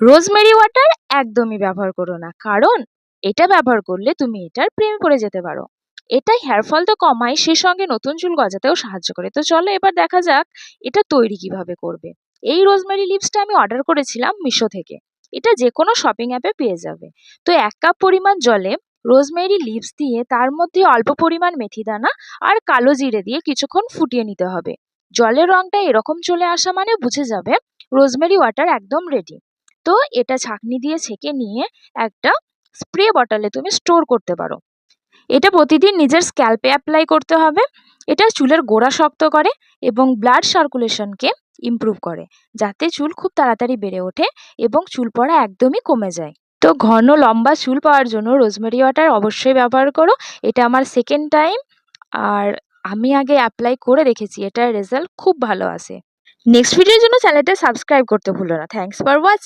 Rosemary water একদমই ব্যবহার করো না, কারণ এটা ব্যবহার করলে তুমি এটার প্রেমে পড়ে যেতে পারো। এটা হেয়ার ফল তো কমায়, সে সঙ্গে নতুন চুল গজাতেও সাহায্য করে। তো চলো এবার দেখা যাক এটা তৈরি কিভাবে করবে। এই রোজমেরি লিভসটা আমি অর্ডার করেছিলাম মিশো থেকে। এটা যে কোনো শপিং অ্যাপে পেয়ে যাবে। তো 1 কাপ পরিমাণ জলে রোজমেরি লিভস দিয়ে তার মধ্যে অল্প পরিমাণ মেথি দানা আর কালো জিরে দিয়ে কিছুক্ষণ ফুটিয়ে নিতে হবে। জলের রংটা এরকম চলে আসা মানে বুঝে যাবে রোজমেরি ওয়াটার একদম রেডি। তো এটা ছাঁকনি দিয়ে ছেঁকে নিয়ে একটা স্প্রে বটলে তুমি স্টোর করতে পারো। এটা প্রতিদিন নিজের স্ক্যাল্পে অ্যাপ্লাই করতে হবে। এটা চুলের গোড়া শক্ত করে এবং ব্লাড সার্কুলেশনকে ইমপ্রুভ করে, যাতে চুল খুব তাড়াতাড়ি বেড়ে ওঠে এবং চুল পড়া একদমই কমে যায়। তো ঘন লম্বা চুল পাওয়ার জন্য রোজমেরি ওয়াটার অবশ্যই ব্যবহার করো। এটা আমার সেকেন্ড টাইম, আর আমি আগে অ্যাপ্লাই করে দেখেছি, এটার রেজাল্ট খুব ভালো আসে। নেক্সট ভিডিওর জন্য চ্যানেলটা সাবস্ক্রাইব করতে ভুলো না। Thanks for watching.